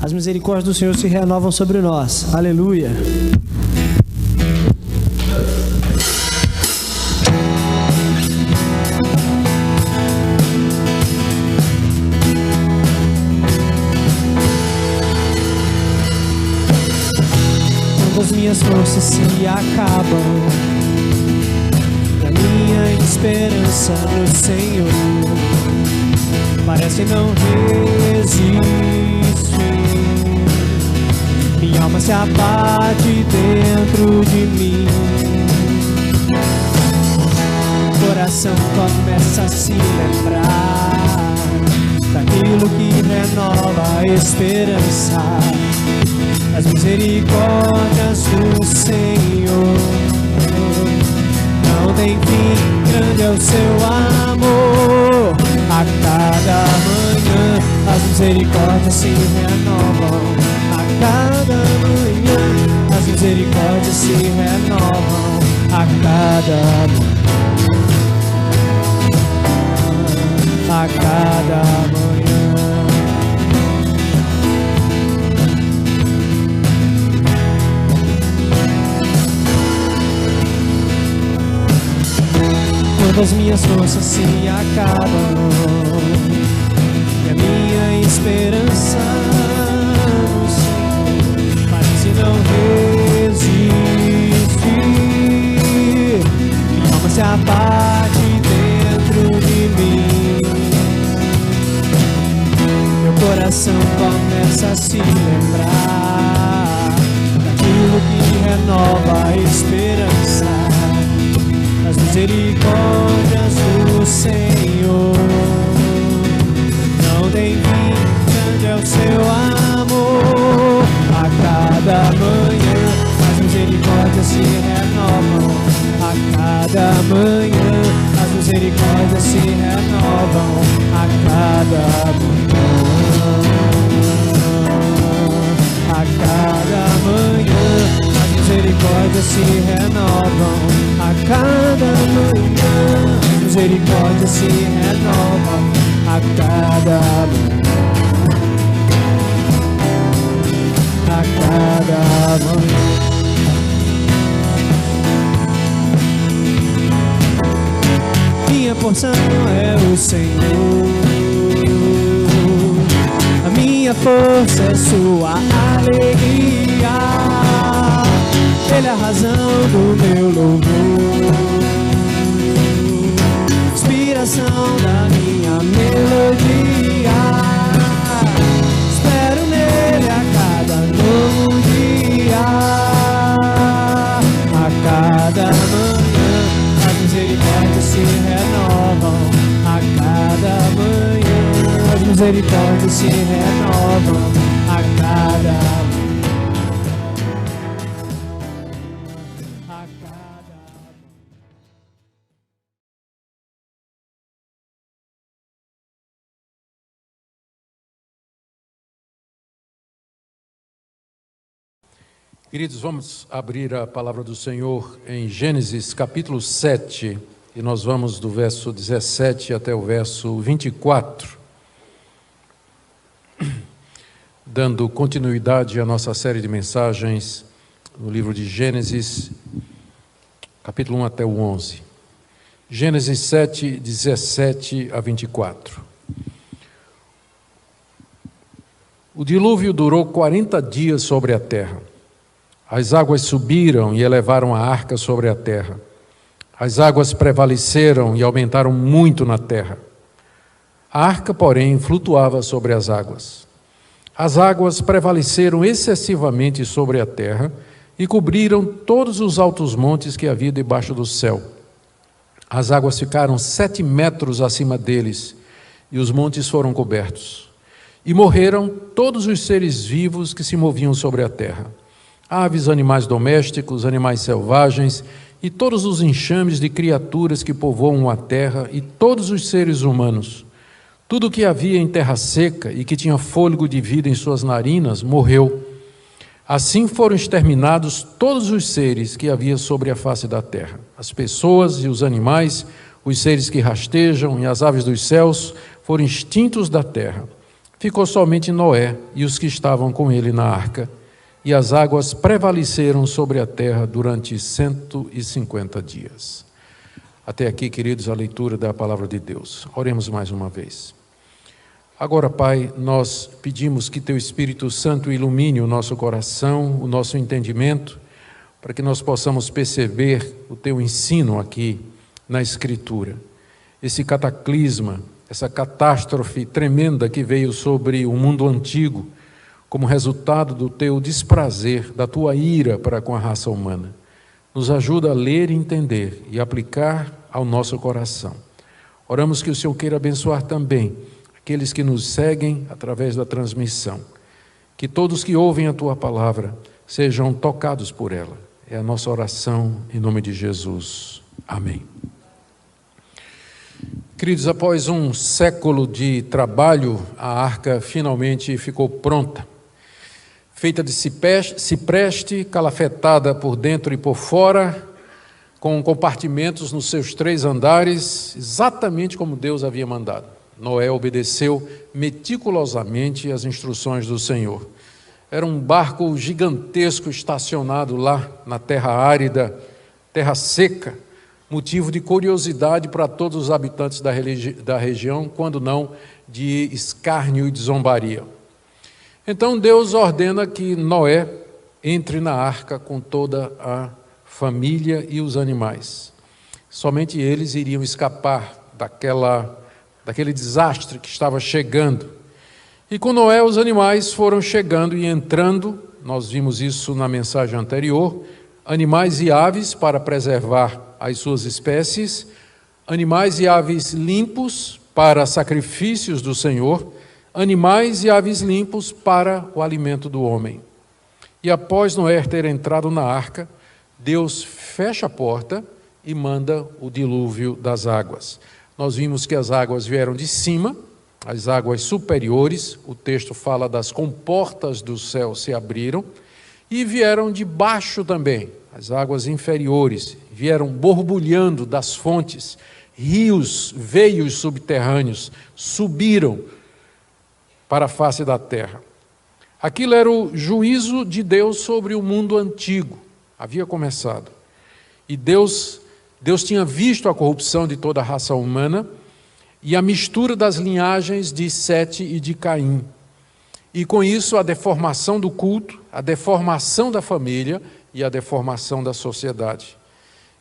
As misericórdias do Senhor se renovam sobre nós. Aleluia. Quando as minhas forças se acabam e a minha esperança no Senhor parece não resistir, minha alma se abate dentro de mim, o coração começa a se lembrar daquilo que renova a esperança, as misericórdias do Senhor não tem fim, grande é o seu amor. A cada manhã as misericórdias se renovam. A cada manhã as misericórdias se renovam. A cada manhã, a cada manhã. Quando as minhas forças se acabam e a minha esperança no Senhor parece não resistir, minha alma se abate dentro de mim, meu coração começa a se lembrar daquilo que renova a esperança, as misericórdias do Senhor não tem fim, grande é o seu amor. A cada manhã as misericórdias se renovam. A cada manhã as misericórdias se renovam. A cada manhã, a cada manhã as misericórdias se renovam. A cada manhã as misericórdias se renovam. A cada manhã, a cada manhã. Minha porção é o Senhor, a minha força é sua alegria, Ele é a razão do meu louvor, inspiração da minha melodia. Espero nele a cada novo dia. A cada manhã as misericórdias se renovam. A cada manhã as misericórdias se renovam. A cada manhã. Queridos, vamos abrir a palavra do Senhor em Gênesis capítulo 7, e nós vamos do verso 17 até o verso 24, dando continuidade à nossa série de mensagens no livro de Gênesis, capítulo 1 até o 11. Gênesis 7, 17 a 24. O dilúvio durou 40 dias sobre a terra. As águas subiram e elevaram a arca sobre a terra. As águas prevaleceram e aumentaram muito na terra. A arca, porém, flutuava sobre as águas. As águas prevaleceram excessivamente sobre a terra e cobriram todos os altos montes que havia debaixo do céu. As águas ficaram 7 metros acima deles e os montes foram cobertos. E morreram todos os seres vivos que se moviam sobre a terra. Aves, animais domésticos, animais selvagens e todos os enxames de criaturas que povoam a terra e todos os seres humanos. Tudo o que havia em terra seca e que tinha fôlego de vida em suas narinas morreu. Assim foram exterminados todos os seres que havia sobre a face da terra. As pessoas e os animais, os seres que rastejam e as aves dos céus foram extintos da terra. Ficou somente Noé e os que estavam com ele na arca, e as águas prevaleceram sobre a terra durante 150 dias. Até aqui, queridos, a leitura da palavra de Deus. Oremos mais uma vez. Agora, Pai, nós pedimos que Teu Espírito Santo ilumine o nosso coração, o nosso entendimento, para que nós possamos perceber o Teu ensino aqui na Escritura. Esse cataclisma, essa catástrofe tremenda que veio sobre o mundo antigo, como resultado do Teu desprazer, da Tua ira para com a raça humana. Nos ajuda a ler e entender e aplicar ao nosso coração. Oramos que o Senhor queira abençoar também aqueles que nos seguem através da transmissão. Que todos que ouvem a Tua palavra sejam tocados por ela. É a nossa oração em nome de Jesus. Amém. Queridos, após um século de trabalho, a arca finalmente ficou pronta. Feita de cipreste, calafetada por dentro e por fora, com compartimentos nos seus 3 andares, exatamente como Deus havia mandado. Noé obedeceu meticulosamente as instruções do Senhor. Era um barco gigantesco estacionado lá na terra árida, terra seca, motivo de curiosidade para todos os habitantes da região, quando não de escárnio e de zombaria. Então Deus ordena que Noé entre na arca com toda a família e os animais. Somente eles iriam escapar daquele desastre que estava chegando. E com Noé os animais foram chegando e entrando, nós vimos isso na mensagem anterior, animais e aves para preservar as suas espécies, animais e aves limpos para sacrifícios do Senhor, animais e aves limpos para o alimento do homem. E após Noé ter entrado na arca, Deus fecha a porta e manda o dilúvio das águas. Nós vimos que as águas vieram de cima, as águas superiores, o texto fala das comportas do céu se abriram, e vieram de baixo também, as águas inferiores, vieram borbulhando das fontes, rios, veios subterrâneos, subiram para a face da terra. Aquilo era o juízo de Deus sobre o mundo antigo, havia começado. E Deus tinha visto a corrupção de toda a raça humana e a mistura das linhagens de Sete e de Caim. E com isso a deformação do culto, a deformação da família e a deformação da sociedade.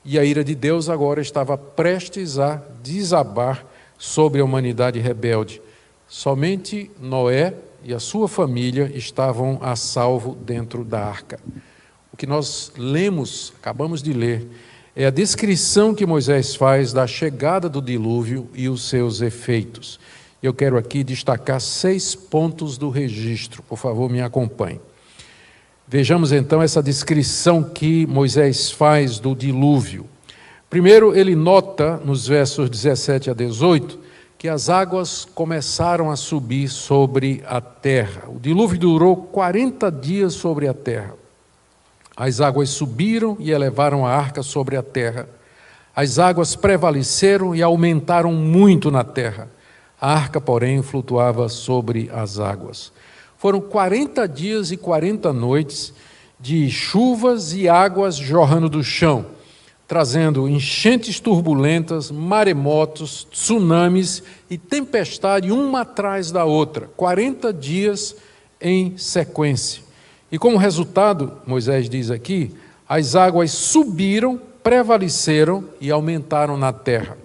E a ira de Deus agora estava prestes a desabar sobre a humanidade rebelde. Somente Noé e a sua família estavam a salvo dentro da arca. O que nós lemos, acabamos de ler, é a descrição que Moisés faz da chegada do dilúvio e os seus efeitos. Eu quero aqui destacar 6 pontos do registro, por favor, me acompanhe. Vejamos então essa descrição que Moisés faz do dilúvio. Primeiro, ele nota, nos versos 17 a 18, que as águas começaram a subir sobre a terra. O dilúvio durou 40 dias sobre a terra. As águas subiram e elevaram a arca sobre a terra. As águas prevaleceram e aumentaram muito na terra. A arca, porém, flutuava sobre as águas. Foram 40 dias e 40 noites de chuvas e águas jorrando do chão, trazendo enchentes turbulentas, maremotos, tsunamis e tempestade uma atrás da outra, 40 dias em sequência. E como resultado, Moisés diz aqui, as águas subiram, prevaleceram e aumentaram na terra.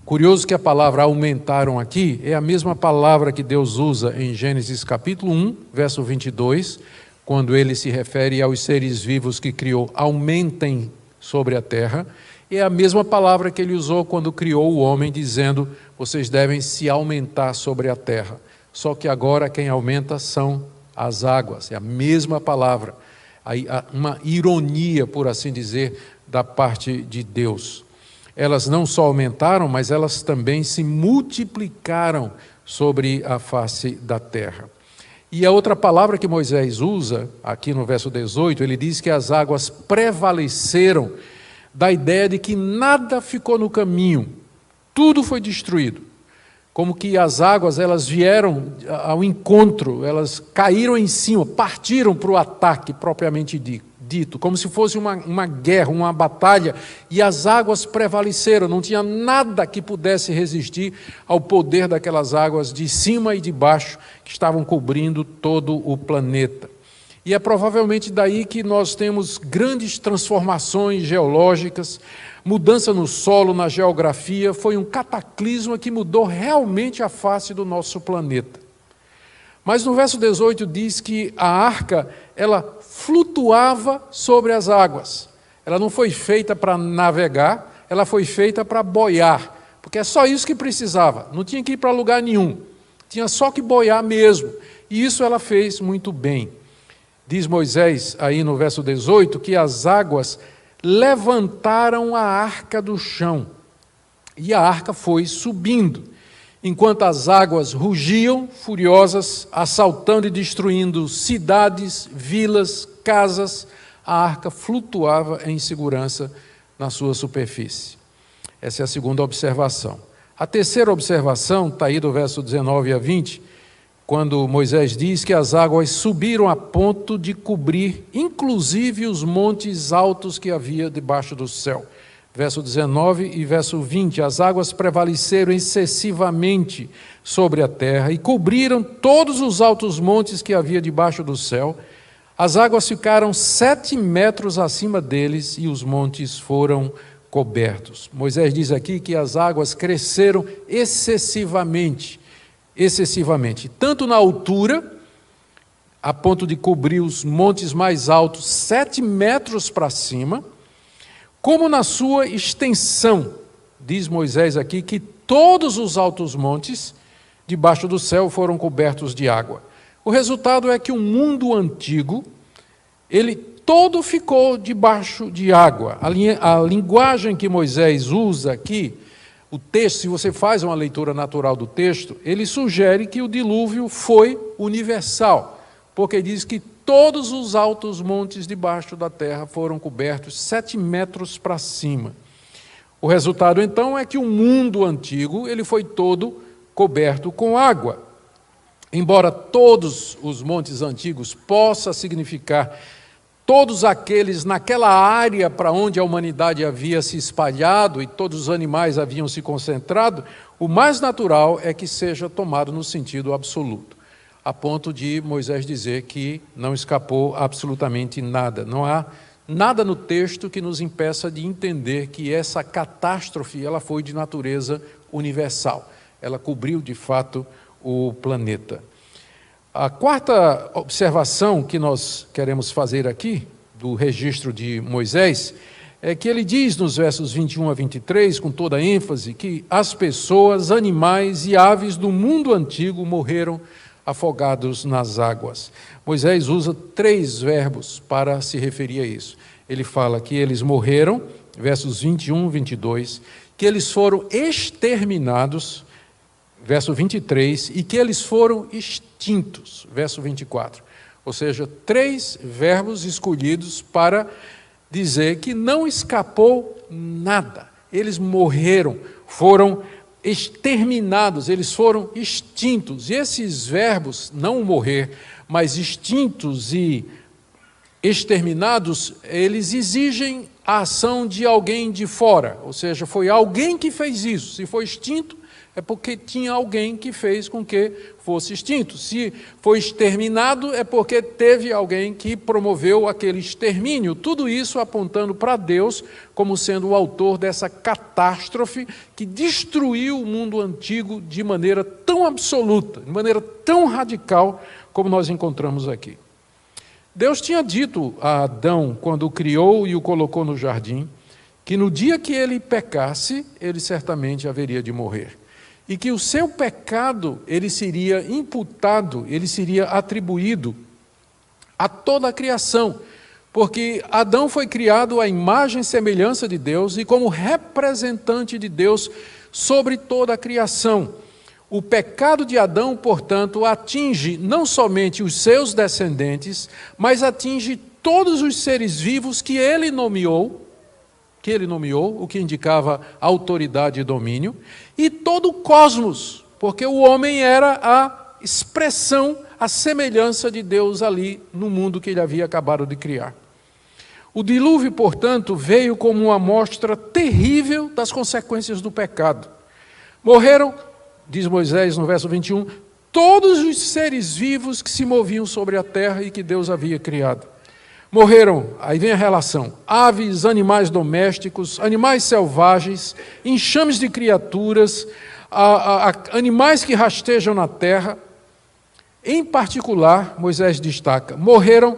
Curioso que a palavra aumentaram aqui é a mesma palavra que Deus usa em Gênesis capítulo 1, verso 22, quando ele se refere aos seres vivos que criou, aumentem sobre a terra, é a mesma palavra que ele usou quando criou o homem, dizendo, vocês devem se aumentar sobre a terra. Só que agora quem aumenta são as águas, é a mesma palavra, uma ironia, por assim dizer, da parte de Deus. Elas não só aumentaram, mas elas também se multiplicaram sobre a face da terra. E a outra palavra que Moisés usa, aqui no verso 18, ele diz que as águas prevaleceram, da ideia de que nada ficou no caminho, tudo foi destruído. como que as águas elas vieram ao encontro, elas caíram em cima, partiram para o ataque propriamente dito, como se fosse uma guerra, uma batalha, e as águas prevaleceram, não tinha nada que pudesse resistir ao poder daquelas águas de cima e de baixo que estavam cobrindo todo o planeta. E é provavelmente daí que nós temos grandes transformações geológicas, mudança no solo, na geografia, foi um cataclisma que mudou realmente a face do nosso planeta. Mas no verso 18 diz que a arca, ela flutuava sobre as águas. Ela não foi feita para navegar, ela foi feita para boiar, porque é só isso que precisava, não tinha que ir para lugar nenhum, tinha só que boiar mesmo, e isso ela fez muito bem. Diz Moisés aí no verso 18 que as águas levantaram a arca do chão, e a arca foi subindo, enquanto as águas rugiam, furiosas, assaltando e destruindo cidades, vilas, casas, a arca flutuava em segurança na sua superfície. Essa é a segunda observação. A terceira observação está aí do verso 19 a 20, quando Moisés diz que as águas subiram a ponto de cobrir, inclusive, os montes altos que havia debaixo do céu. Verso 19 e verso 20, as águas prevaleceram excessivamente sobre a terra e cobriram todos os altos montes que havia debaixo do céu. As águas ficaram 7 metros acima deles e os montes foram cobertos. Moisés diz aqui que as águas cresceram excessivamente, tanto na altura, a ponto de cobrir os montes mais altos 7 metros para cima, como na sua extensão. Diz Moisés aqui que todos os altos montes debaixo do céu foram cobertos de água. O resultado é que o mundo antigo, ele todo ficou debaixo de água. A linguagem que Moisés usa aqui, o texto, se você faz uma leitura natural do texto, ele sugere que o dilúvio foi universal, porque diz que todos os altos montes debaixo da terra foram cobertos 7 metros para cima. O resultado, então, é que o mundo antigo ele foi todo coberto com água. Embora todos os montes antigos possa significar todos aqueles naquela área para onde a humanidade havia se espalhado e todos os animais haviam se concentrado, o mais natural é que seja tomado no sentido absoluto, a ponto de Moisés dizer que não escapou absolutamente nada. Não há nada no texto que nos impeça de entender que essa catástrofe ela foi de natureza universal. Ela cobriu, de fato, o planeta. A quarta observação que nós queremos fazer aqui, do registro de Moisés, é que ele diz nos versos 21 a 23, com toda ênfase, que as pessoas, animais e aves do mundo antigo morreram afogados nas águas. Moisés usa 3 verbos para se referir a isso. Ele fala que eles morreram, versos 21 e 22, que eles foram exterminados, verso 23, e que eles foram extintos, verso 24. Ou seja, 3 verbos escolhidos para dizer que não escapou nada. Eles morreram, foram exterminados, eles foram extintos. E esses verbos, não morrer, mas extintos e exterminados, eles exigem a ação de alguém de fora. Ou seja, foi alguém que fez isso. Se foi extinto, é porque tinha alguém que fez com que fosse extinto. Se foi exterminado, é porque teve alguém que promoveu aquele extermínio. Tudo isso apontando para Deus como sendo o autor dessa catástrofe que destruiu o mundo antigo de maneira tão absoluta, de maneira tão radical como nós encontramos aqui. Deus tinha dito a Adão, quando o criou e o colocou no jardim, que no dia que ele pecasse, ele certamente haveria de morrer. E que o seu pecado, ele seria imputado, ele seria atribuído a toda a criação, porque Adão foi criado à imagem e semelhança de Deus e como representante de Deus sobre toda a criação. O pecado de Adão, portanto, atinge não somente os seus descendentes, mas atinge todos os seres vivos que ele nomeou, o que indicava autoridade e domínio, e todo o cosmos, porque o homem era a expressão, a semelhança de Deus ali no mundo que ele havia acabado de criar. O dilúvio, portanto, veio como uma amostra terrível das consequências do pecado. Morreram, diz Moisés no verso 21, todos os seres vivos que se moviam sobre a terra e que Deus havia criado. Morreram, aí vem a relação, aves, animais domésticos, animais selvagens, enxames de criaturas, animais que rastejam na terra. Em particular, Moisés destaca, morreram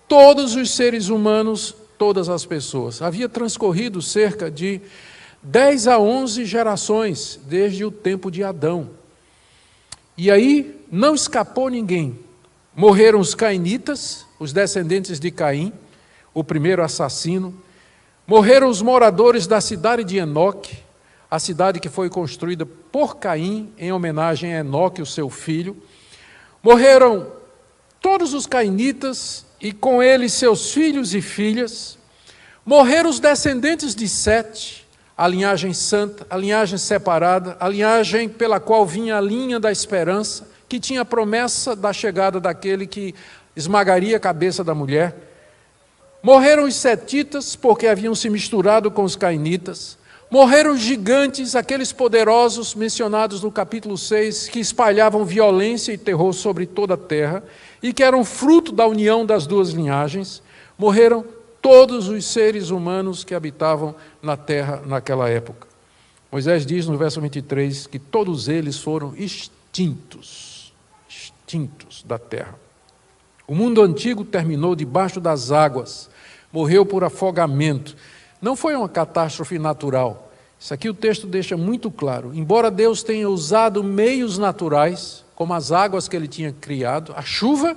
todos os seres humanos, todas as pessoas. Havia transcorrido cerca de 10 a 11 gerações, desde o tempo de Adão. E aí não escapou ninguém. Morreram os cainitas, os descendentes de Caim, o primeiro assassino. Morreram os moradores da cidade de Enoque, a cidade que foi construída por Caim, em homenagem a Enoque, o seu filho. Morreram todos os cainitas, e com eles seus filhos e filhas. Morreram os descendentes de Sete, a linhagem santa, a linhagem separada, a linhagem pela qual vinha a linha da esperança, que tinha a promessa da chegada daquele que esmagaria a cabeça da mulher. Morreram os setitas, porque haviam se misturado com os cainitas. Morreram os gigantes, aqueles poderosos mencionados no capítulo 6, que espalhavam violência e terror sobre toda a terra, e que eram fruto da união das duas linhagens. Morreram todos os seres humanos que habitavam na terra naquela época. Moisés diz no verso 23 que todos eles foram extintos da terra. O mundo antigo terminou debaixo das águas, morreu por afogamento. Não foi uma catástrofe natural. Isso aqui o texto deixa muito claro. Embora Deus tenha usado meios naturais, como as águas que ele tinha criado, a chuva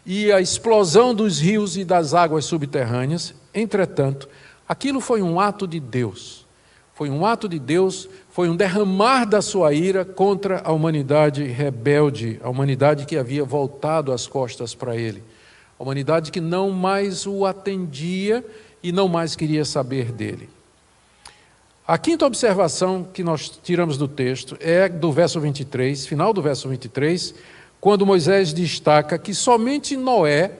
e a explosão dos rios e das águas subterrâneas, entretanto, aquilo foi um ato de Deus. Foi um ato de Deus, foi um derramar da sua ira contra a humanidade rebelde, a humanidade que havia voltado as costas para ele, a humanidade que não mais o atendia e não mais queria saber dele. A quinta observação que nós tiramos do texto é do verso 23, final do verso 23, quando Moisés destaca que somente Noé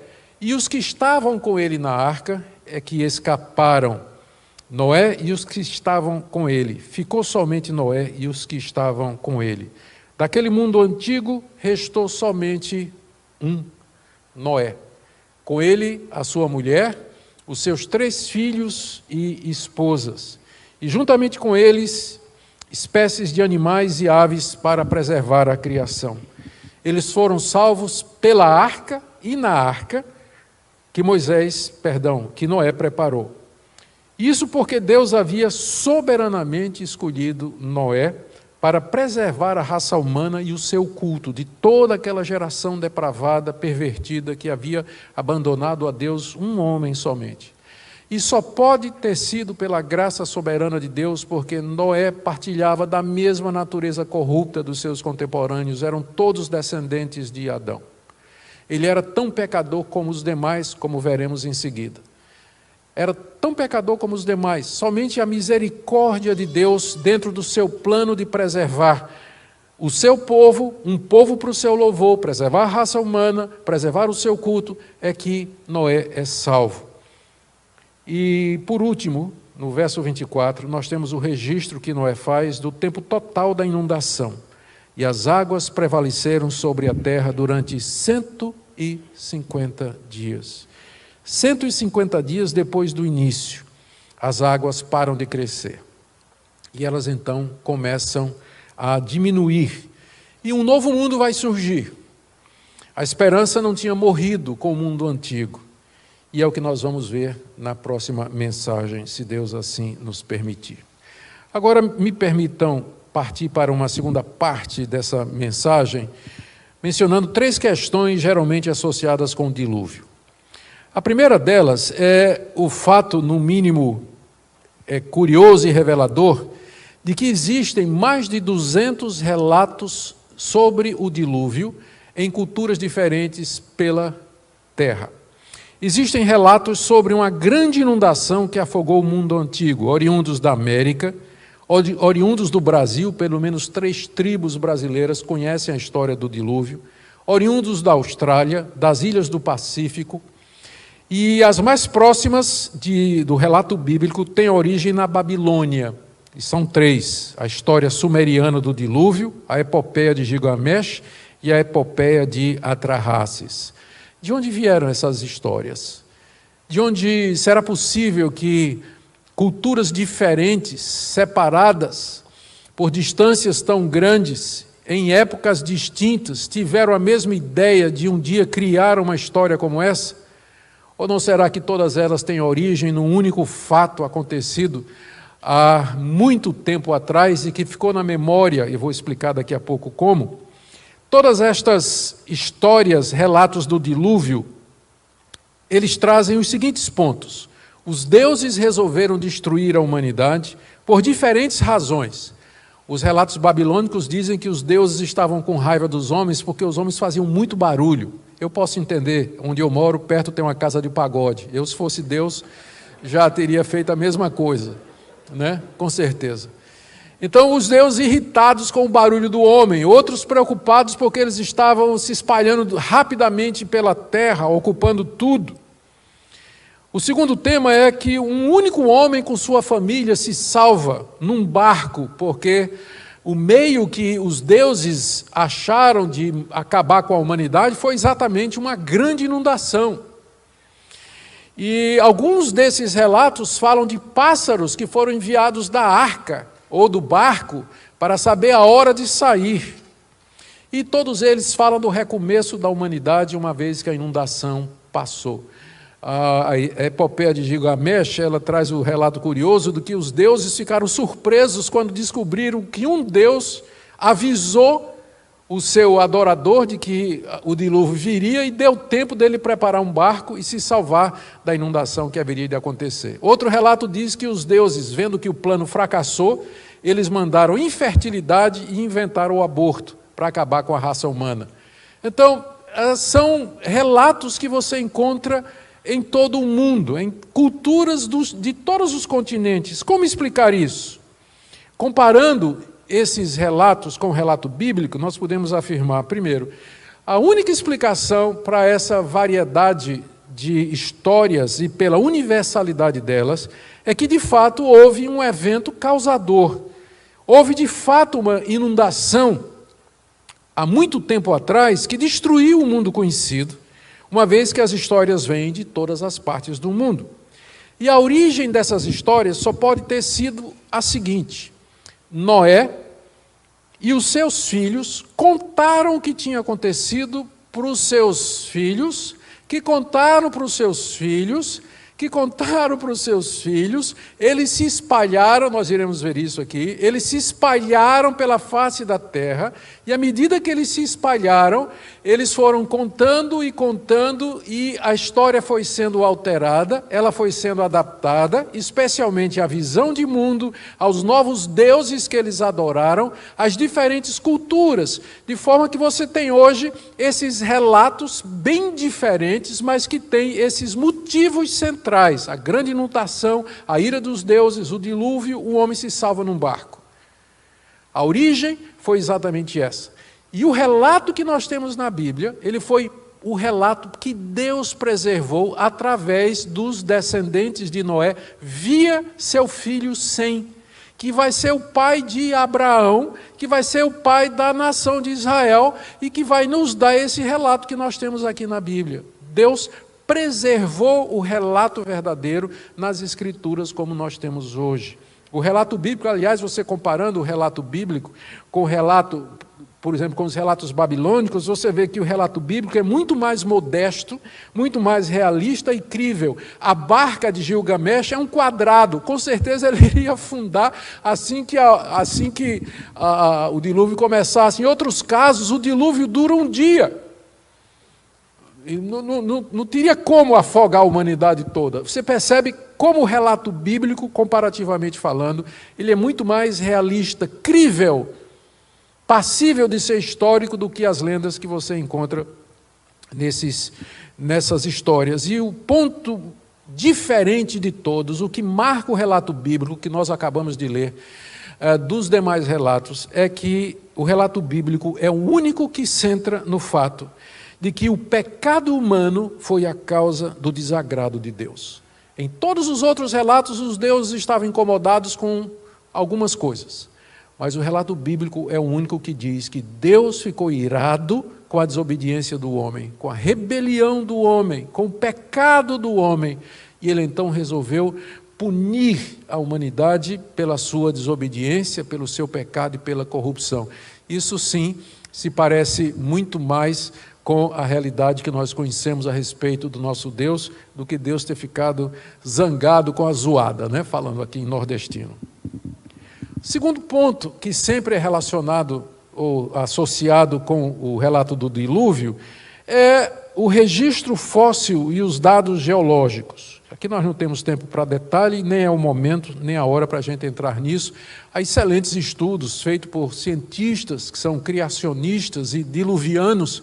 e os que estavam com ele na arca é que escaparam. Noé e os que estavam com ele. Ficou somente Noé e os que estavam com ele. Daquele mundo antigo, restou somente um, Noé. Com ele, a sua mulher, os seus 3 filhos e esposas. E juntamente com eles, espécies de animais e aves para preservar a criação. Eles foram salvos pela arca e na arca que que Noé preparou. Isso porque Deus havia soberanamente escolhido Noé para preservar a raça humana e o seu culto de toda aquela geração depravada, pervertida, que havia abandonado a Deus um homem somente. E só pode ter sido pela graça soberana de Deus, porque Noé partilhava da mesma natureza corrupta dos seus contemporâneos, eram todos descendentes de Adão. Ele era tão pecador como os demais, como veremos em seguida. Era tão pecador como os demais, somente a misericórdia de Deus, dentro do seu plano de preservar o seu povo, um povo para o seu louvor, preservar a raça humana, preservar o seu culto, é que Noé é salvo. E, por último, no verso 24, nós temos o registro que Noé faz do tempo total da inundação. E as águas prevaleceram sobre a terra durante 150 dias. 150 dias depois do início, as águas param de crescer. E elas então começam a diminuir. E um novo mundo vai surgir. A esperança não tinha morrido com o mundo antigo. E é o que nós vamos ver na próxima mensagem, se Deus assim nos permitir. Agora, me permitam partir para uma segunda parte dessa mensagem, mencionando 3 questões geralmente associadas com o dilúvio. A primeira delas é o fato, no mínimo, curioso e revelador, de que existem mais de 200 relatos sobre o dilúvio em culturas diferentes pela terra. Existem relatos sobre uma grande inundação que afogou o mundo antigo, oriundos da América, Oriundos do Brasil, pelo menos 3 tribos brasileiras conhecem a história do dilúvio. Oriundos da Austrália, das ilhas do Pacífico. E as mais próximas do relato bíblico têm origem na Babilônia. E são 3. A história sumeriana do dilúvio, a epopeia de Gilgamesh e a epopeia de Atrahasis. De onde vieram essas histórias? De onde será possível que culturas diferentes, separadas por distâncias tão grandes, em épocas distintas, tiveram a mesma ideia de um dia criar uma história como essa? Ou não será que todas elas têm origem num único fato acontecido há muito tempo atrás e que ficou na memória, e vou explicar daqui a pouco como? Todas estas histórias, relatos do dilúvio, eles trazem os seguintes pontos. Os deuses resolveram destruir a humanidade por diferentes razões. Os relatos babilônicos dizem que os deuses estavam com raiva dos homens porque os homens faziam muito barulho. Eu posso entender, onde eu moro, perto tem uma casa de pagode. Eu, se fosse Deus, já teria feito a mesma coisa, né? Com certeza. Então, os deuses irritados com o barulho do homem, outros preocupados porque eles estavam se espalhando rapidamente pela terra, ocupando tudo. O segundo tema é que um único homem com sua família se salva num barco, porque o meio que os deuses acharam de acabar com a humanidade foi exatamente uma grande inundação. E alguns desses relatos falam de pássaros que foram enviados da arca ou do barco para saber a hora de sair. E todos eles falam do recomeço da humanidade uma vez que a inundação passou. A epopeia de Gilgamesh, ela traz o relato curioso de que os deuses ficaram surpresos quando descobriram que um deus avisou o seu adorador de que o dilúvio viria e deu tempo dele preparar um barco e se salvar da inundação que haveria de acontecer. Outro relato diz que os deuses, vendo que o plano fracassou, eles mandaram infertilidade e inventaram o aborto para acabar com a raça humana. Então, são relatos que você encontra em todo o mundo, em culturas de todos os continentes. Como explicar isso? Comparando esses relatos com o relato bíblico, nós podemos afirmar, primeiro, a única explicação para essa variedade de histórias e pela universalidade delas é que, de fato, houve um evento causador. Houve, de fato, uma inundação há muito tempo atrás que destruiu o mundo conhecido, uma vez que as histórias vêm de todas as partes do mundo. E a origem dessas histórias só pode ter sido a seguinte: Noé e os seus filhos contaram o que tinha acontecido para os seus filhos, que contaram para os seus filhos, que contaram para os seus filhos, eles se espalharam, nós iremos ver isso aqui, eles se espalharam pela face da terra, e à medida que eles se espalharam, eles foram contando, e a história foi sendo alterada, ela foi sendo adaptada, especialmente à visão de mundo, aos novos deuses que eles adoraram, às diferentes culturas, de forma que você tem hoje esses relatos bem diferentes, mas que têm esses motivos centrais: a grande inundação, a ira dos deuses, o dilúvio, o homem se salva num barco. A origem foi exatamente essa. E o relato que nós temos na Bíblia, ele foi o relato que Deus preservou através dos descendentes de Noé, via seu filho Sem, que vai ser o pai de Abraão, que vai ser o pai da nação de Israel e que vai nos dar esse relato que nós temos aqui na Bíblia. Deus preservou o relato verdadeiro nas Escrituras como nós temos hoje. O relato bíblico, aliás, você comparando o relato bíblico com o relato, por exemplo, com os relatos babilônicos, você vê que o relato bíblico é muito mais modesto, muito mais realista e crível. A barca de Gilgamesh é um quadrado, com certeza ele iria afundar assim que o dilúvio começasse. Em outros casos, o dilúvio dura um dia. E não teria como afogar a humanidade toda. Você percebe como o relato bíblico, comparativamente falando, ele é muito mais realista, crível, passível de ser histórico do que as lendas que você encontra nessas histórias. E o ponto diferente de todos, o que marca o relato bíblico que nós acabamos de ler, dos demais relatos é que o relato bíblico é o único que centra no fato de que o pecado humano foi a causa do desagrado de Deus. Em todos os outros relatos, os deuses estavam incomodados com algumas coisas. Mas o relato bíblico é o único que diz que Deus ficou irado com a desobediência do homem, com a rebelião do homem, com o pecado do homem. E ele então resolveu punir a humanidade pela sua desobediência, pelo seu pecado e pela corrupção. Isso sim se parece muito mais com a realidade que nós conhecemos a respeito do nosso Deus, do que Deus ter ficado zangado com a zoada, né? Falando aqui em nordestino. Segundo ponto, que sempre é relacionado ou associado com o relato do dilúvio, é o registro fóssil e os dados geológicos. Aqui nós não temos tempo para detalhe, nem é o momento, nem a hora para a gente entrar nisso. Há excelentes estudos feitos por cientistas que são criacionistas e diluvianos,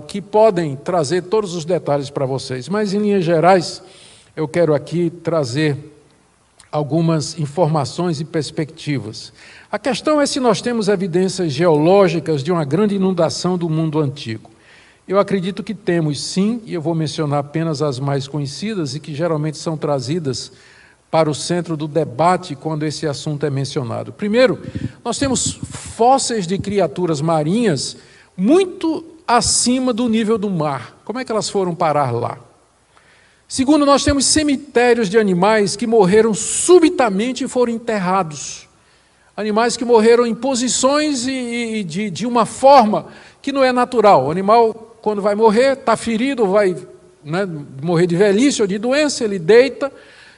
que podem trazer todos os detalhes para vocês. Mas, em linhas gerais, eu quero aqui trazer algumas informações e perspectivas. A questão é se nós temos evidências geológicas de uma grande inundação do mundo antigo. Eu acredito que temos sim, e eu vou mencionar apenas as mais conhecidas e que geralmente são trazidas para o centro do debate quando esse assunto é mencionado. Primeiro, nós temos fósseis de criaturas marinhas muito acima do nível do mar. Como é que elas foram parar lá? Segundo, nós temos cemitérios de animais que morreram subitamente e foram enterrados. Animais que morreram em posições e de uma forma que não é natural. O animal, quando vai morrer, está ferido, vai morrer de velhice ou de doença, ele deita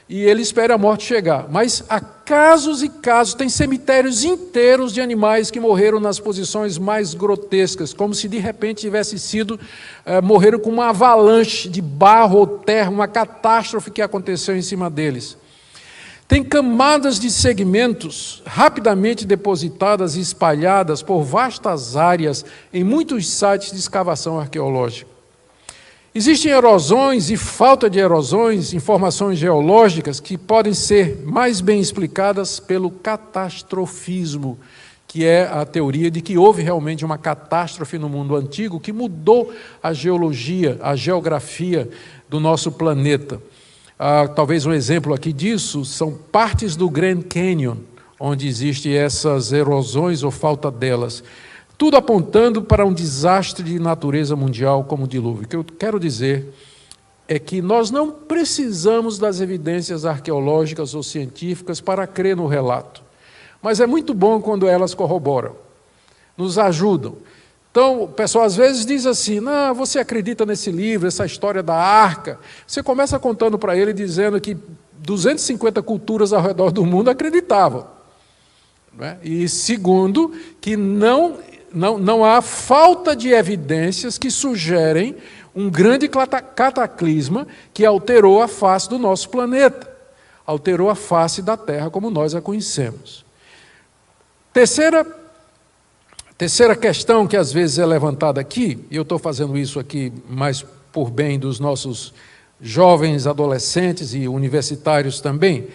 e ele espera a morte chegar. Mas há casos e casos, tem cemitérios inteiros de animais que morreram nas posições mais grotescas, como se de repente tivesse sido, morreram com uma avalanche de barro ou terra, uma catástrofe que aconteceu em cima deles. Tem camadas de segmentos rapidamente depositadas e espalhadas por vastas áreas em muitos sites de escavação arqueológica. Existem erosões e falta de erosões, informações geológicas que podem ser mais bem explicadas pelo catastrofismo, que é a teoria de que houve realmente uma catástrofe no mundo antigo que mudou a geologia, a geografia do nosso planeta. Talvez um exemplo aqui disso são partes do Grand Canyon, onde existem essas erosões ou falta delas. Tudo apontando para um desastre de natureza mundial como o dilúvio. O que eu quero dizer é que nós não precisamos das evidências arqueológicas ou científicas para crer no relato. Mas é muito bom quando elas corroboram, nos ajudam. Então, o pessoal às vezes diz assim, não, você acredita nesse livro, essa história da arca? Você começa contando para ele dizendo que 250 culturas ao redor do mundo acreditavam. Né? E segundo, que não há falta de evidências que sugerem um grande cataclisma que alterou a face do nosso planeta, alterou a face da Terra como nós a conhecemos. Terceira questão que às vezes é levantada aqui, e eu estou fazendo isso aqui mais por bem dos nossos jovens, adolescentes e universitários também.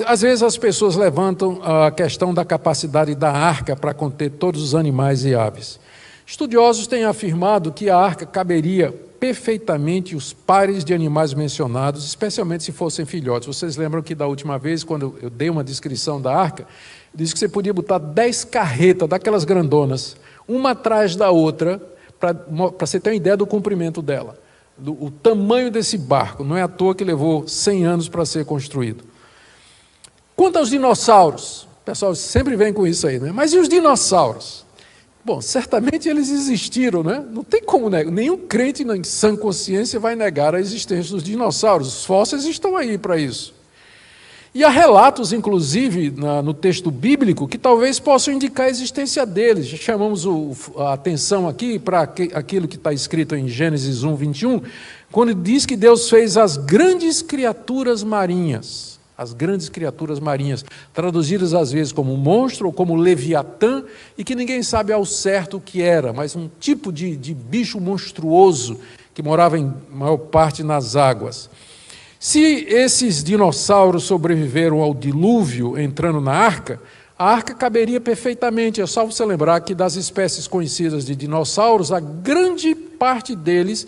Às vezes as pessoas levantam a questão da capacidade da arca para conter todos os animais e aves. Estudiosos têm afirmado que a arca caberia perfeitamente os pares de animais mencionados, especialmente se fossem filhotes. Vocês lembram que da última vez, quando eu dei uma descrição da arca, eu disse que você podia botar 10 carretas daquelas grandonas, uma atrás da outra, para você ter uma ideia do comprimento dela, o tamanho desse barco. Não é à toa que levou 100 anos para ser construído. Quanto aos dinossauros, o pessoal sempre vem com isso aí, né? Mas e os dinossauros? Bom, certamente eles existiram, né? Não tem como negar, nenhum crente em sã consciência vai negar a existência dos dinossauros, os fósseis estão aí para isso. E há relatos, inclusive, no texto bíblico, que talvez possam indicar a existência deles. Já chamamos a atenção aqui para aquilo que está escrito em Gênesis 1, 21, quando diz que Deus fez as grandes criaturas marinhas, traduzidas às vezes como monstro ou como Leviatã, e que ninguém sabe ao certo o que era, mas um tipo de bicho monstruoso que morava em maior parte nas águas. Se esses dinossauros sobreviveram ao dilúvio entrando na arca, a arca caberia perfeitamente. É só você lembrar que das espécies conhecidas de dinossauros, a grande parte deles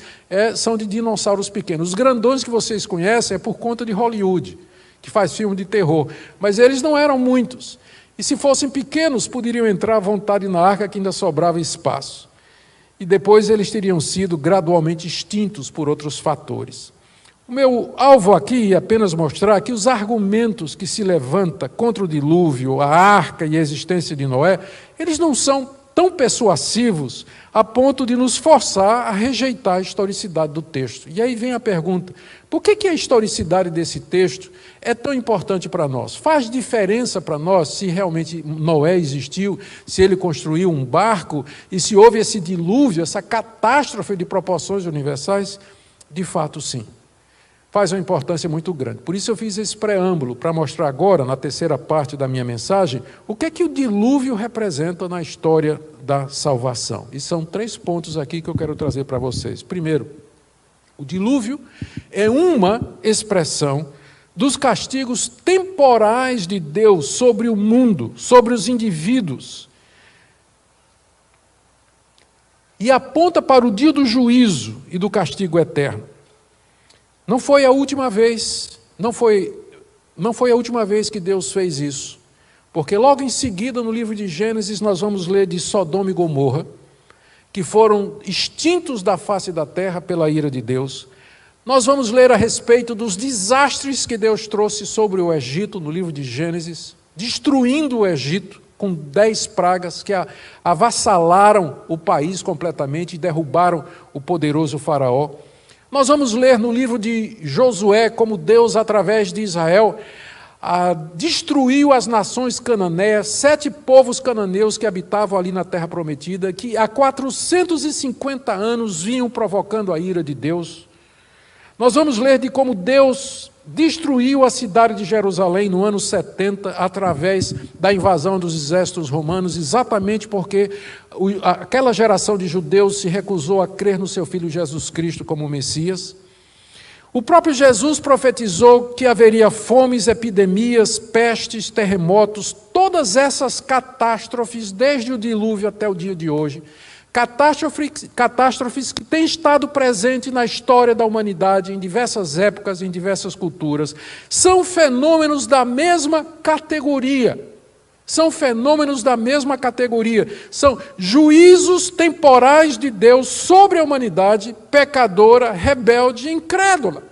são de dinossauros pequenos. Os grandões que vocês conhecem é por conta de Hollywood, que faz filme de terror. Mas eles não eram muitos. E se fossem pequenos, poderiam entrar à vontade na arca, que ainda sobrava espaço. E depois eles teriam sido gradualmente extintos por outros fatores. O meu alvo aqui é apenas mostrar que os argumentos que se levantam contra o dilúvio, a arca e a existência de Noé, eles não são tão persuasivos a ponto de nos forçar a rejeitar a historicidade do texto. E aí vem a pergunta: por que a historicidade desse texto é tão importante para nós? Faz diferença para nós se realmente Noé existiu, se ele construiu um barco e se houve esse dilúvio, essa catástrofe de proporções universais? De fato, sim. Faz uma importância muito grande. Por isso eu fiz esse preâmbulo, para mostrar agora, na terceira parte da minha mensagem, o que o dilúvio representa na história da salvação. E são 3 pontos aqui que eu quero trazer para vocês. Primeiro, o dilúvio é uma expressão dos castigos temporais de Deus sobre o mundo, sobre os indivíduos. E aponta para o dia do juízo e do castigo eterno. Não foi a última vez, não foi a última vez que Deus fez isso. Porque logo em seguida, no livro de Gênesis, nós vamos ler de Sodoma e Gomorra, que foram extintos da face da terra pela ira de Deus. Nós vamos ler a respeito dos desastres que Deus trouxe sobre o Egito, no livro de Gênesis, destruindo o Egito com 10 pragas que avassalaram o país completamente e derrubaram o poderoso faraó. Nós vamos ler no livro de Josué como Deus, através de Israel, destruiu as nações cananeias, 7 povos cananeus que habitavam ali na terra prometida, que há 450 anos vinham provocando a ira de Deus. Nós vamos ler de como Deus destruiu a cidade de Jerusalém no ano 70, através da invasão dos exércitos romanos, exatamente porque aquela geração de judeus se recusou a crer no seu Filho Jesus Cristo como Messias. O próprio Jesus profetizou que haveria fomes, epidemias, pestes, terremotos, todas essas catástrofes, desde o dilúvio até o dia de hoje. Catástrofes que têm estado presentes na história da humanidade, em diversas épocas, em diversas culturas. São fenômenos da mesma categoria. São fenômenos da mesma categoria. São juízos temporais de Deus sobre a humanidade pecadora, rebelde e incrédula.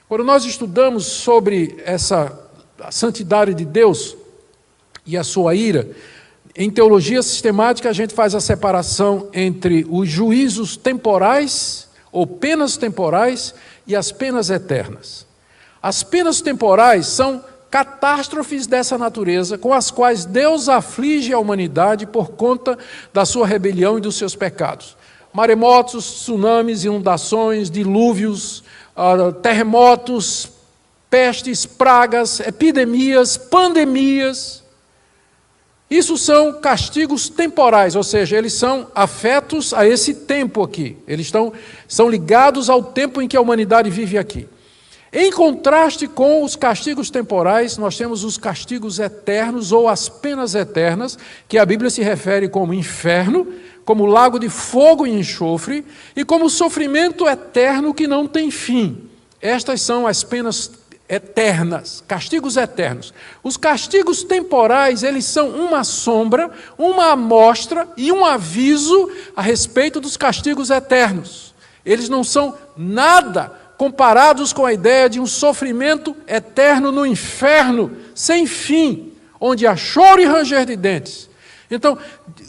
Quando nós estudamos sobre a santidade de Deus e a sua ira, em teologia sistemática, a gente faz a separação entre os juízos temporais, ou penas temporais, e as penas eternas. As penas temporais são catástrofes dessa natureza, com as quais Deus aflige a humanidade por conta da sua rebelião e dos seus pecados. Maremotos, tsunamis, inundações, dilúvios, terremotos, pestes, pragas, epidemias, pandemias. Isso são castigos temporais, ou seja, eles são afetos a esse tempo aqui. Eles são ligados ao tempo em que a humanidade vive aqui. Em contraste com os castigos temporais, nós temos os castigos eternos ou as penas eternas, que a Bíblia se refere como inferno, como lago de fogo e enxofre, e como sofrimento eterno que não tem fim. Estas são as penas eternas, castigos eternos. Os castigos temporais, eles são uma sombra, uma amostra e um aviso a respeito dos castigos eternos. Eles não são nada comparados com a ideia de um sofrimento eterno no inferno, sem fim, onde há choro e ranger de dentes. Então,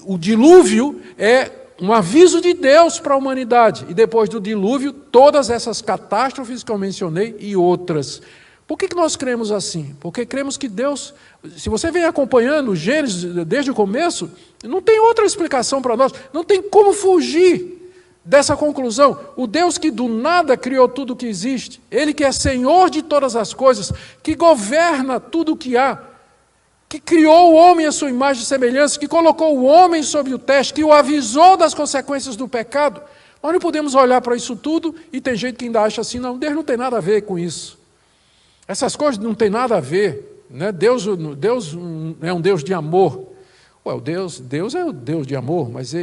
o dilúvio é um aviso de Deus para a humanidade. E depois do dilúvio, todas essas catástrofes que eu mencionei e outras. Por que nós cremos assim? Porque cremos que Deus, se você vem acompanhando o Gênesis desde o começo, não tem outra explicação para nós, não tem como fugir dessa conclusão. O Deus que do nada criou tudo o que existe, Ele que é Senhor de todas as coisas, que governa tudo o que há, que criou o homem à sua imagem e semelhança, que colocou o homem sob o teste, que o avisou das consequências do pecado. Nós não podemos olhar para isso tudo e tem gente que ainda acha assim, não, Deus não tem nada a ver com isso. Essas coisas não tem nada a ver, né? Deus é um Deus de amor. Ué, Deus é o Deus de amor, mas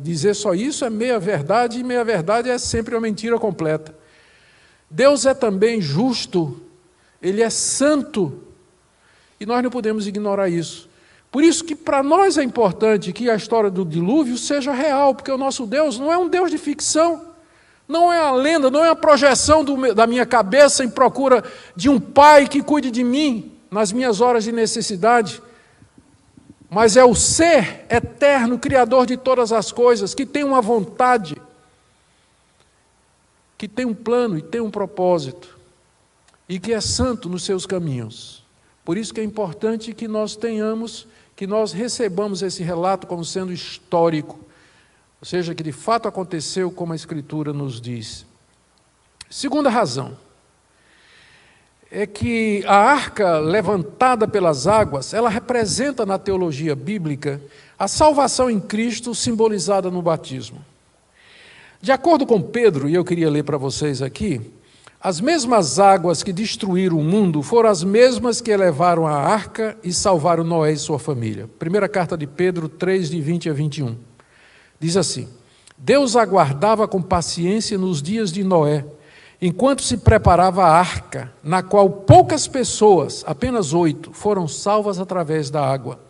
dizer só isso é meia-verdade, e meia-verdade é sempre uma mentira completa. Deus é também justo, Ele é santo, e nós não podemos ignorar isso. Por isso que para nós é importante que a história do dilúvio seja real, porque o nosso Deus não é um Deus de ficção, não é a lenda, não é a projeção da minha cabeça em procura de um pai que cuide de mim nas minhas horas de necessidade, mas é o ser eterno, criador de todas as coisas, que tem uma vontade, que tem um plano e tem um propósito, e que é santo nos seus caminhos. Por isso que é importante que nós recebamos esse relato como sendo histórico, ou seja, que de fato aconteceu como a Escritura nos diz. Segunda razão é que a arca levantada pelas águas, ela representa na teologia bíblica a salvação em Cristo simbolizada no batismo. De acordo com Pedro, e eu queria ler para vocês aqui, as mesmas águas que destruíram o mundo foram as mesmas que elevaram a arca e salvaram Noé e sua família. Primeira carta de Pedro 3, de 20 a 21. Diz assim: Deus aguardava com paciência nos dias de Noé, enquanto se preparava a arca, na qual poucas pessoas, apenas 8, foram salvas através da água.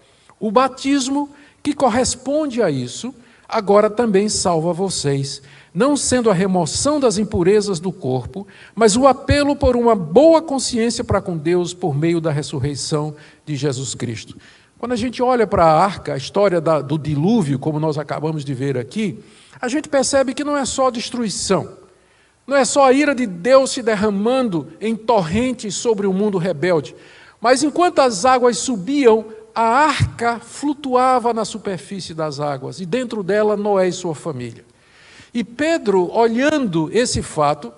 O batismo, que corresponde a isso, agora também salva vocês, não sendo a remoção das impurezas do corpo, mas o apelo por uma boa consciência para com Deus por meio da ressurreição de Jesus Cristo. Quando a gente olha para a arca, a história do dilúvio, como nós acabamos de ver aqui, a gente percebe que não é só destruição, não é só a ira de Deus se derramando em torrentes sobre o mundo rebelde, mas enquanto as águas subiam, a arca flutuava na superfície das águas, e dentro dela Noé e sua família. E Pedro, olhando esse fato,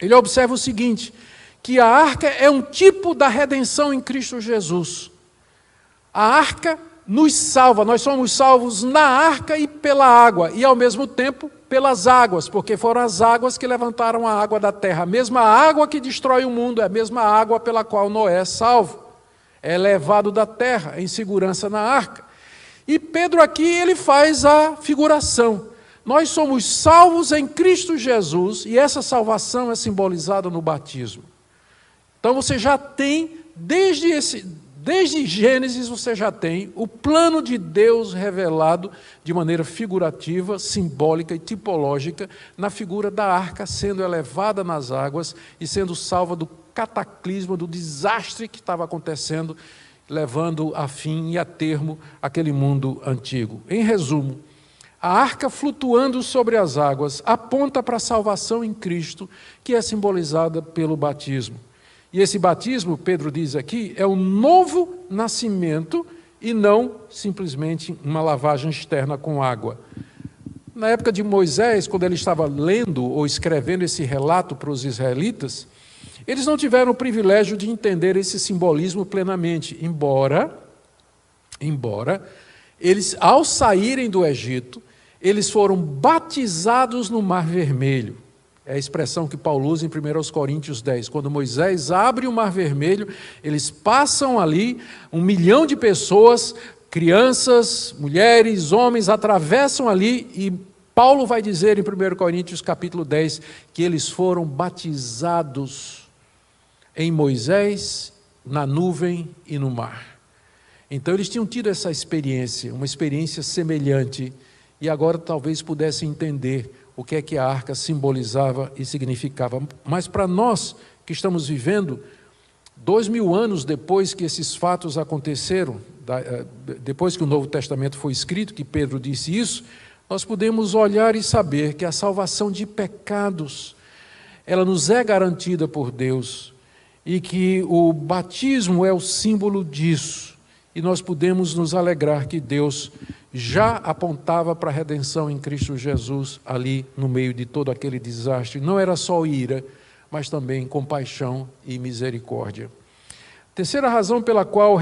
ele observa o seguinte, que a arca é um tipo da redenção em Cristo Jesus. A arca nos salva, nós somos salvos na arca e pela água, e ao mesmo tempo pelas águas, porque foram as águas que levantaram a água da terra. A mesma água que destrói o mundo é a mesma água pela qual Noé é salvo. É levado da terra em segurança na arca. E Pedro aqui, ele faz a figuração. Nós somos salvos em Cristo Jesus, e essa salvação é simbolizada no batismo. Então você já tem, desde Gênesis você já tem o plano de Deus revelado de maneira figurativa, simbólica e tipológica, na figura da arca sendo elevada nas águas e sendo salva do cataclisma, do desastre que estava acontecendo, levando a fim e a termo aquele mundo antigo. Em resumo, a arca flutuando sobre as águas aponta para a salvação em Cristo, que é simbolizada pelo batismo. E esse batismo, Pedro diz aqui, é um novo nascimento e não simplesmente uma lavagem externa com água. Na época de Moisés, quando ele estava lendo ou escrevendo esse relato para os israelitas, eles não tiveram o privilégio de entender esse simbolismo plenamente, embora eles, ao saírem do Egito, eles foram batizados no Mar Vermelho. É a expressão que Paulo usa em 1 Coríntios 10. Quando Moisés abre o Mar Vermelho, eles passam ali, 1 milhão de pessoas, crianças, mulheres, homens, atravessam ali, e Paulo vai dizer em 1 Coríntios capítulo 10, que eles foram batizados em Moisés, na nuvem e no mar. Então eles tinham tido essa experiência, uma experiência semelhante, e agora talvez pudessem entender o que é que a arca simbolizava e significava. Mas para nós que estamos vivendo 2000 anos depois que esses fatos aconteceram, depois que o Novo Testamento foi escrito, que Pedro disse isso, nós podemos olhar e saber que a salvação de pecados, ela nos é garantida por Deus, e que o batismo é o símbolo disso. E nós podemos nos alegrar que Deus já apontava para a redenção em Cristo Jesus ali no meio de todo aquele desastre. Não era só ira, mas também compaixão e misericórdia. Terceira razão pela qual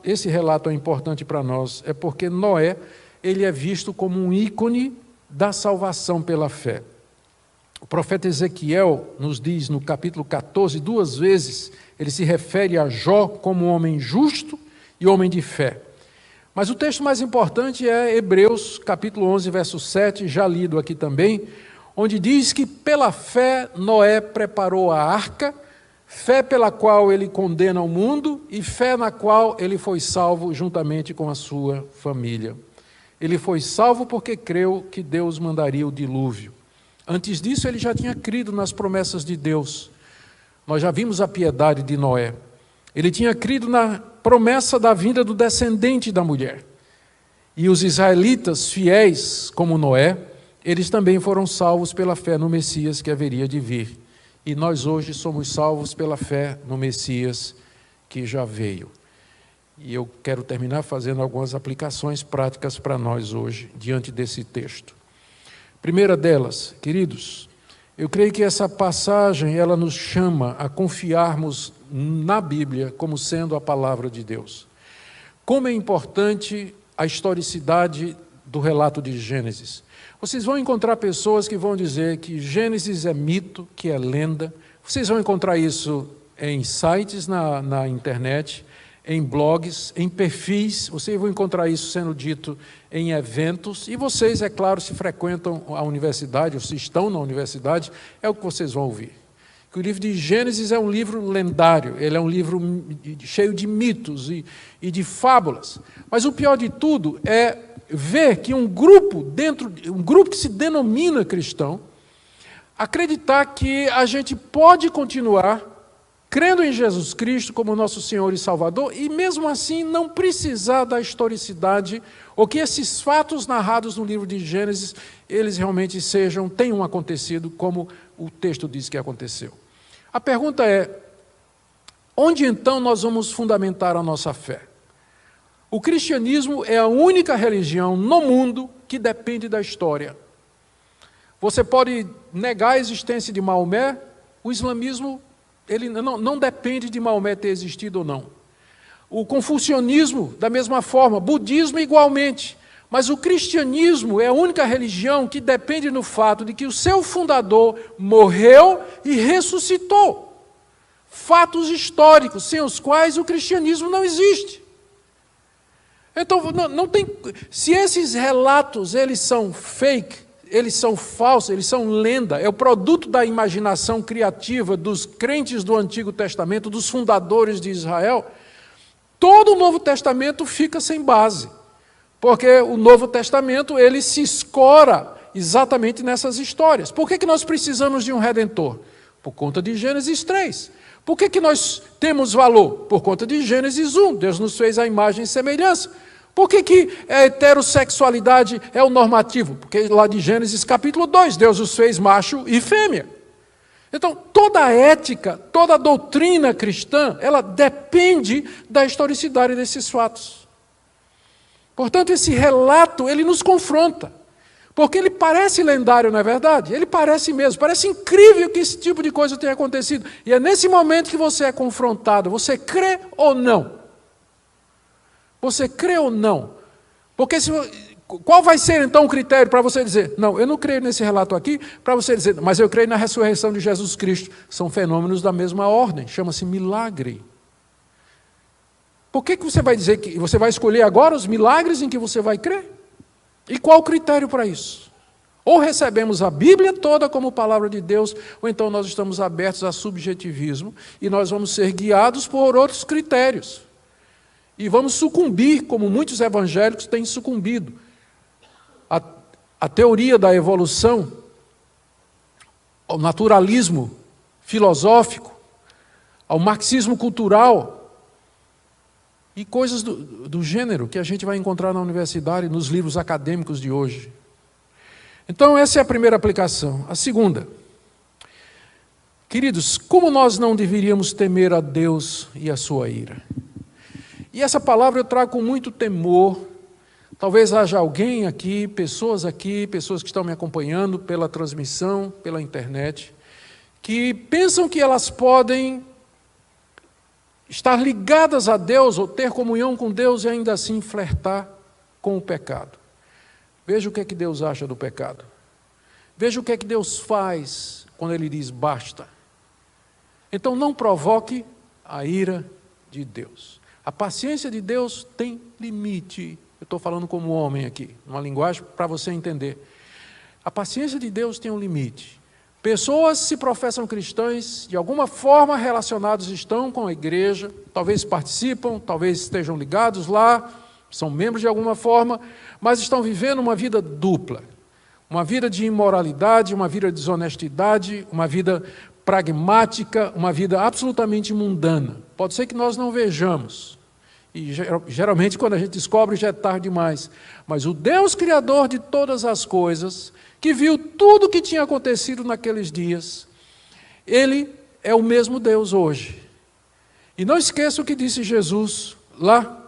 esse relato é importante para nós é porque Noé, ele é visto como um ícone da salvação pela fé. O profeta Ezequiel nos diz no capítulo 14, 2 vezes, ele se refere a Jó como homem justo e homem de fé. Mas o texto mais importante é Hebreus, capítulo 11, verso 7, já lido aqui também, onde diz que pela fé Noé preparou a arca, fé pela qual ele condena o mundo e fé na qual ele foi salvo juntamente com a sua família. Ele foi salvo porque creu que Deus mandaria o dilúvio. Antes disso, ele já tinha crido nas promessas de Deus. Nós já vimos a piedade de Noé. Ele tinha crido na promessa da vinda do descendente da mulher. E os israelitas fiéis, como Noé, eles também foram salvos pela fé no Messias que haveria de vir. E nós hoje somos salvos pela fé no Messias que já veio. E eu quero terminar fazendo algumas aplicações práticas para nós hoje, diante desse texto. Primeira delas, queridos, eu creio que essa passagem, ela nos chama a confiarmos na Bíblia como sendo a palavra de Deus. Como é importante a historicidade do relato de Gênesis. Vocês vão encontrar pessoas que vão dizer que Gênesis é mito, que é lenda. Vocês vão encontrar isso em sites na internet, em blogs, em perfis. Vocês vão encontrar isso sendo dito em eventos. E vocês, é claro, se frequentam a universidade, ou se estão na universidade, é o que vocês vão ouvir. Que o livro de Gênesis é um livro lendário, ele é um livro cheio de mitos e de fábulas. Mas o pior de tudo é ver que um grupo que se denomina cristão, acreditar que a gente pode continuar crendo em Jesus Cristo como nosso Senhor e Salvador, e mesmo assim não precisar da historicidade, ou que esses fatos narrados no livro de Gênesis, eles realmente tenham acontecido como o texto diz que aconteceu. A pergunta é, onde então nós vamos fundamentar a nossa fé? O cristianismo é a única religião no mundo que depende da história. Você pode negar a existência de Maomé, o islamismo ele não depende de Maomé ter existido ou não. O confucionismo, da mesma forma, budismo igualmente. Mas o cristianismo é a única religião que depende do fato de que o seu fundador morreu e ressuscitou. Fatos históricos, sem os quais o cristianismo não existe. Então, não tem, se esses relatos eles são fake, eles são falsos, eles são lenda, é o produto da imaginação criativa dos crentes do Antigo Testamento, dos fundadores de Israel, todo o Novo Testamento fica sem base, porque o Novo Testamento ele se escora exatamente nessas histórias. Por que nós precisamos de um Redentor? Por conta de Gênesis 3. Por que nós temos valor? Por conta de Gênesis 1. Deus nos fez a imagem e semelhança. Por que a heterossexualidade é o normativo? Porque lá de Gênesis capítulo 2, Deus os fez macho e fêmea. Então, toda a ética, toda a doutrina cristã, ela depende da historicidade desses fatos. Portanto, esse relato, ele nos confronta. Porque ele parece lendário, não é verdade? Ele parece mesmo, parece incrível que esse tipo de coisa tenha acontecido. E é nesse momento que você é confrontado. Você crê ou não? Você crê ou não? Porque qual vai ser então o critério para você dizer, não, eu não creio nesse relato aqui, para você dizer, mas eu creio na ressurreição de Jesus Cristo. São fenômenos da mesma ordem, chama-se milagre. Por que você vai dizer que você vai escolher agora os milagres em que você vai crer? E qual o critério para isso? Ou recebemos a Bíblia toda como palavra de Deus, ou então nós estamos abertos a subjetivismo e nós vamos ser guiados por outros critérios. E vamos sucumbir, como muitos evangélicos têm sucumbido, a teoria da evolução, ao naturalismo filosófico, ao marxismo cultural e coisas do gênero que a gente vai encontrar na universidade, nos livros acadêmicos de hoje. Então, essa é a primeira aplicação. A segunda, queridos, como nós não deveríamos temer a Deus e a sua ira? E essa palavra eu trago com muito temor. Talvez haja alguém aqui, pessoas que estão me acompanhando pela transmissão, pela internet, que pensam que elas podem estar ligadas a Deus ou ter comunhão com Deus e ainda assim flertar com o pecado. Veja o que é que Deus acha do pecado. Veja o que é que Deus faz quando Ele diz basta. Então não provoque a ira de Deus. A paciência de Deus tem limite. Eu estou falando como homem aqui, uma linguagem para você entender. A paciência de Deus tem um limite. Pessoas se professam cristãs, de alguma forma relacionados estão com a igreja, talvez participam, talvez estejam ligados lá, são membros de alguma forma, mas estão vivendo uma vida dupla. Uma vida de imoralidade, uma vida de desonestidade, uma vida pragmática, uma vida absolutamente mundana. Pode ser que nós não vejamos. E geralmente quando a gente descobre já é tarde demais. Mas o Deus Criador de todas as coisas, que viu tudo o que tinha acontecido naqueles dias, Ele é o mesmo Deus hoje. E não esqueça o que disse Jesus lá,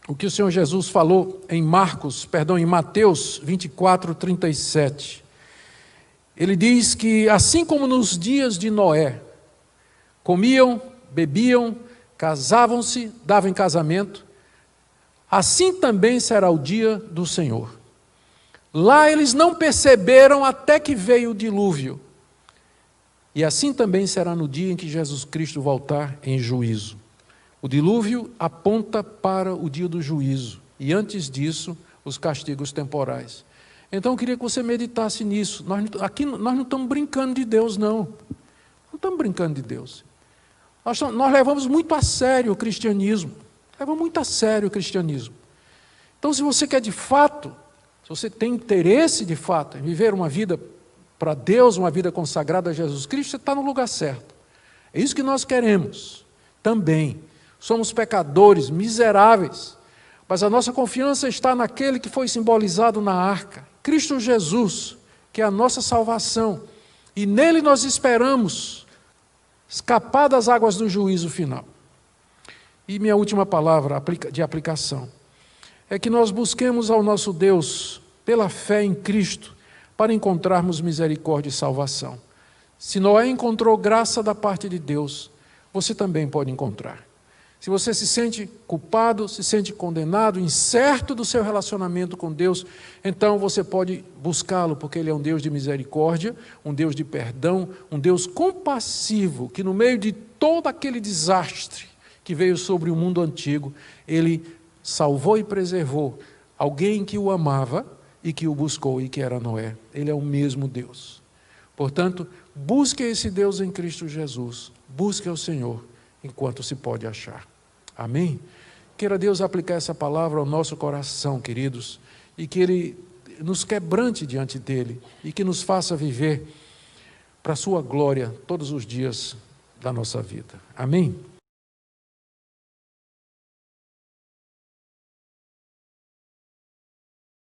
o que o Senhor Jesus falou em Mateus 24, 37. Ele diz que assim como nos dias de Noé, comiam, bebiam, casavam-se, davam em casamento, assim também será o dia do Senhor. Lá eles não perceberam até que veio o dilúvio. E assim também será no dia em que Jesus Cristo voltar em juízo. O dilúvio aponta para o dia do juízo. E antes disso, os castigos temporais. Então eu queria que você meditasse nisso. Aqui nós não estamos brincando de Deus, não. Não estamos brincando de Deus. Nós levamos muito a sério o cristianismo. Levamos muito a sério o cristianismo. Então se você quer de fato, se você tem interesse de fato em viver uma vida para Deus, uma vida consagrada a Jesus Cristo, você está no lugar certo. É isso que nós queremos também. Somos pecadores, miseráveis, mas a nossa confiança está naquele que foi simbolizado na arca, Cristo Jesus, que é a nossa salvação, e nele nós esperamos escapar das águas do juízo final. E minha última palavra de aplicação é que nós busquemos ao nosso Deus pela fé em Cristo para encontrarmos misericórdia e salvação. Se Noé encontrou graça da parte de Deus, você também pode encontrar. Se você se sente culpado, se sente condenado, incerto do seu relacionamento com Deus, então você pode buscá-lo, porque Ele é um Deus de misericórdia, um Deus de perdão, um Deus compassivo, que no meio de todo aquele desastre que veio sobre o mundo antigo, Ele salvou e preservou alguém que o amava e que o buscou, e que era Noé. Ele é o mesmo Deus. Portanto, busque esse Deus em Cristo Jesus, busque ao Senhor enquanto se pode achar. Amém? Queira Deus aplicar essa palavra ao nosso coração, queridos, e que Ele nos quebrante diante dEle e que nos faça viver para a sua glória todos os dias da nossa vida. Amém?